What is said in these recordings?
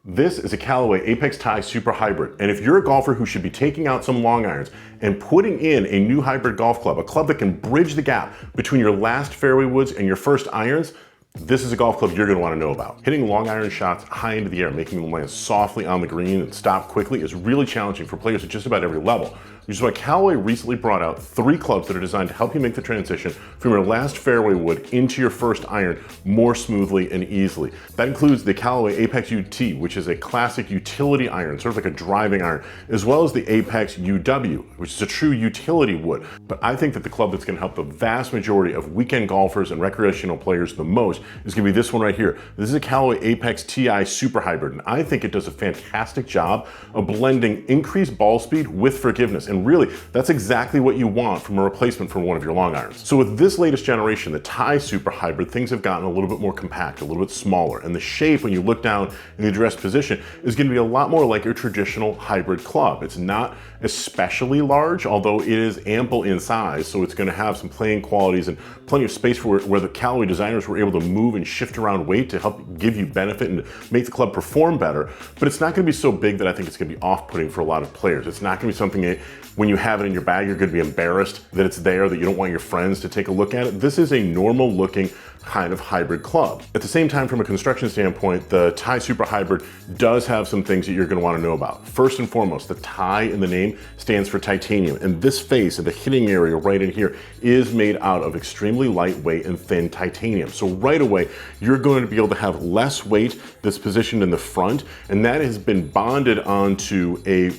This is a Callaway Apex Tie Super Hybrid, and if you're a golfer who should be taking out some long irons and putting in a new hybrid golf club, a club that can bridge the gap between your last fairway woods and your first irons, this is a golf club you're going to want to know about. Hitting long iron shots high into the air, making them land softly on the green and stop quickly is really challenging for players at just about every level. Which is why Callaway recently brought out 3 clubs that are designed to help you make the transition from your last fairway wood into your first iron more smoothly and easily. That includes the Callaway Apex UT, which is a classic utility iron, sort of like a driving iron, as well as the Apex UW, which is a true utility wood. But I think that the club that's going to help the vast majority of weekend golfers and recreational players the most is going to be this one right here. This is a Callaway Apex TI Super Hybrid, and I think it does a fantastic job of blending increased ball speed with forgiveness. And really, that's exactly what you want from a replacement for one of your long irons. So with this latest generation, the TI Super Hybrid, things have gotten a little bit more compact, a little bit smaller. And the shape, when you look down in the addressed position, is going to be a lot more like your traditional hybrid club. It's not especially large, although it is ample in size. So it's going to have some playing qualities and plenty of space for where the Callaway designers were able to move and shift around weight to help give you benefit and make the club perform better. But it's not going to be so big that I think it's going to be off-putting for a lot of players. It's not going to be something that when you have it in your bag, you're going to be embarrassed that it's there, that you don't want your friends to take a look at it. This is a normal looking kind of hybrid club. At the same time, from a construction standpoint, the TI Super Hybrid does have some things that you're going to want to know about. First and foremost, the TI in the name stands for titanium, and this face and the hitting area right in here is made out of extremely lightweight and thin titanium. So right away, you're going to be able to have less weight that's positioned in the front, and that has been bonded onto a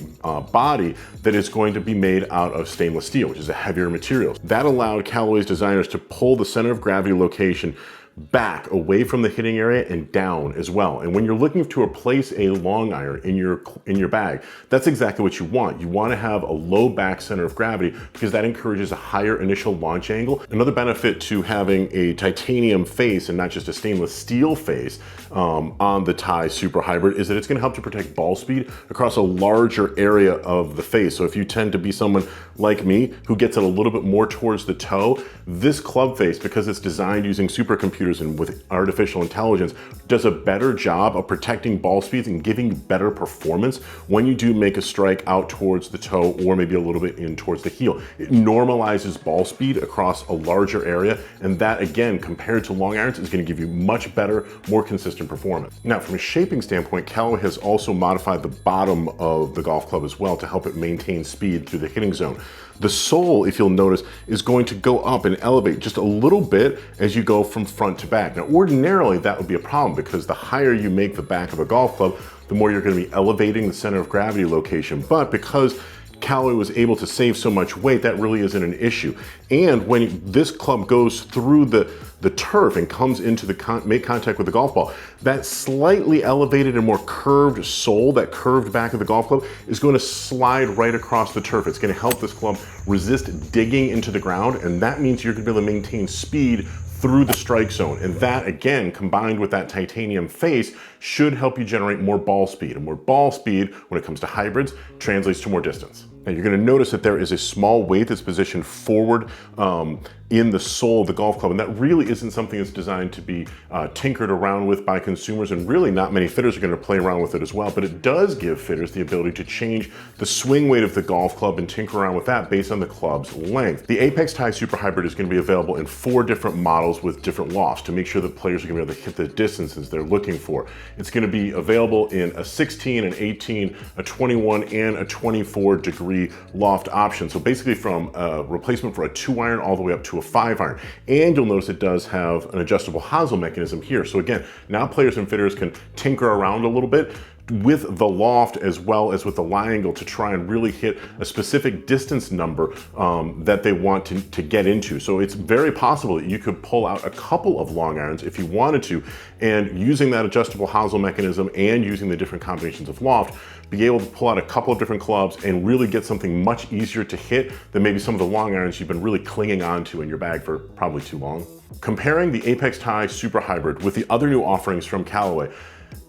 body that is going to be made out of stainless steel, which is a heavier material. That allowed Callaway's designers to pull the center of gravity location back away from the hitting area and down as well. And when you're looking to replace a long iron in your bag, that's exactly what you want. You want to have a low back center of gravity because that encourages a higher initial launch angle. Another benefit to having a titanium face and not just a stainless steel face on the TI Super Hybrid is that it's going to help to protect ball speed across a larger area of the face. So if you tend to be someone like me who gets it a little bit more towards the toe, this club face, because it's designed using supercomputers and with artificial intelligence, does a better job of protecting ball speeds and giving you better performance when you do make a strike out towards the toe or maybe a little bit in towards the heel. It normalizes ball speed across a larger area, and that again, compared to long irons, is going to give you much better, more consistent performance. Now, from a shaping standpoint, Callaway has also modified the bottom of the golf club as well to help it maintain speed through the hitting zone. The sole, if you'll notice, is going to go up and elevate just a little bit as you go from front to back. Now, ordinarily that would be a problem because the higher you make the back of a golf club, the more you're going to be elevating the center of gravity location. But because Callaway was able to save so much weight, that really isn't an issue. And when this club goes through the turf and comes into make contact with the golf ball, that slightly elevated and more curved sole, that curved back of the golf club, is going to slide right across the turf. It's going to help this club resist digging into the ground, and that means you're going to be able to maintain speed through the strike zone. And that, again, combined with that titanium face, should help you generate more ball speed. And more ball speed, when it comes to hybrids, translates to more distance. Now, you're going to notice that there is a small weight that's positioned forward in the sole of the golf club, and that really isn't something that's designed to be tinkered around with by consumers, and really not many fitters are going to play around with it as well, but it does give fitters the ability to change the swing weight of the golf club and tinker around with that based on the club's length. The Apex TI Super Hybrid is going to be available in 4 different models with different lofts to make sure that players are going to be able to hit the distances they're looking for. It's going to be available in a 16, an 18, a 21, and a 24 degree loft option. So basically from a replacement for a 2-iron all the way up to a 5-iron. And you'll notice it does have an adjustable hosel mechanism here. So again, now players and fitters can tinker around a little bit with the loft as well as with the lie angle to try and really hit a specific distance number that they want to get into. So it's very possible that you could pull out a couple of long irons if you wanted to, and using that adjustable hosel mechanism and using the different combinations of loft, be able to pull out a couple of different clubs and really get something much easier to hit than maybe some of the long irons you've been really clinging on to in your bag for probably too long. Comparing the Apex TI Super Hybrid with the other new offerings from Callaway,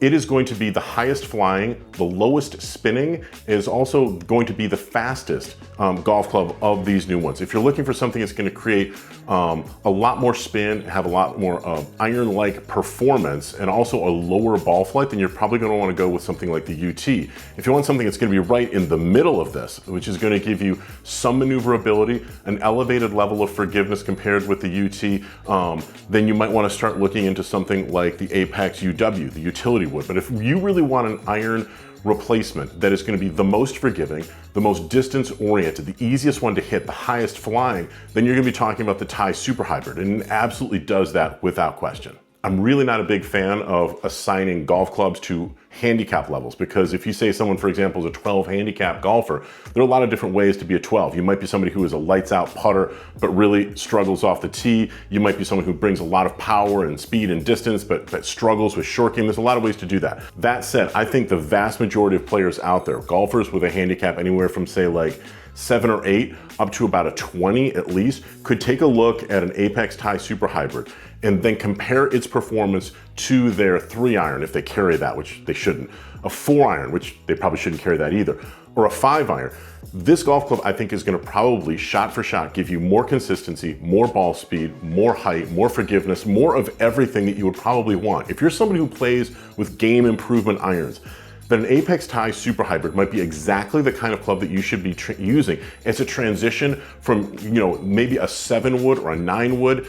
It is going to be the highest flying, the lowest spinning, is also going to be the fastest golf club of these new ones. If you're looking for something that's going to create a lot more spin, have a lot more iron-like performance, and also a lower ball flight, then you're probably going to want to go with something like the UT. If you want something that's going to be right in the middle of this, which is going to give you some maneuverability, an elevated level of forgiveness compared with the UT, then you might want to start looking into something like the Apex UW, the utility wood. But if you really want an iron replacement that is going to be the most forgiving, the most distance oriented, the easiest one to hit, the highest flying, then you're going to be talking about the Ty Super Hybrid, and it absolutely does that without question. I'm really not a big fan of assigning golf clubs to handicap levels, because if you say someone, for example, is a 12 handicap golfer, there are a lot of different ways to be a 12. You might be somebody who is a lights out putter, but really struggles off the tee. You might be someone who brings a lot of power and speed and distance, but struggles with short game. There's a lot of ways to do that. That said, I think the vast majority of players out there, golfers with a handicap anywhere from say like 7 or 8 up to about a 20 at least, could take a look at an Apex Ty Super Hybrid and then compare its performance to their 3-iron if they carry that, which they shouldn't, a 4-iron, which they probably shouldn't carry that either, or a 5-iron. This golf club, I think, is going to probably shot for shot give you more consistency, more ball speed, more height, more forgiveness, more of everything that you would probably want. If you're somebody who plays with game improvement irons, then an Apex Ty Super Hybrid might be exactly the kind of club that you should be using as a transition from, maybe a 7-wood or a 9-wood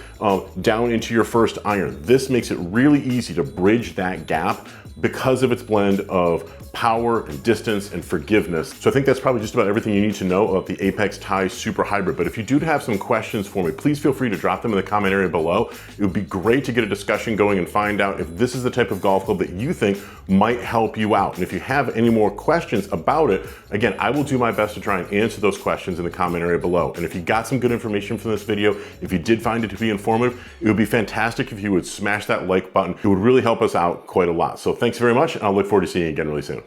down into your first iron. This makes it really easy to bridge that gap because of its blend of power and distance and forgiveness. So I think that's probably just about everything you need to know about the Apex Ty Super Hybrid. But if you do have some questions for me, please feel free to drop them in the comment area below. It would be great to get a discussion going and find out if this is the type of golf club that you think might help you out. And if you have any more questions about it, again, I will do my best to try and answer those questions in the comment area below. And if you got some good information from this video, if you did find it to be informative, it would be fantastic if you would smash that like button. It would really help us out quite a lot. So thanks very much, and I'll look forward to seeing you again really soon.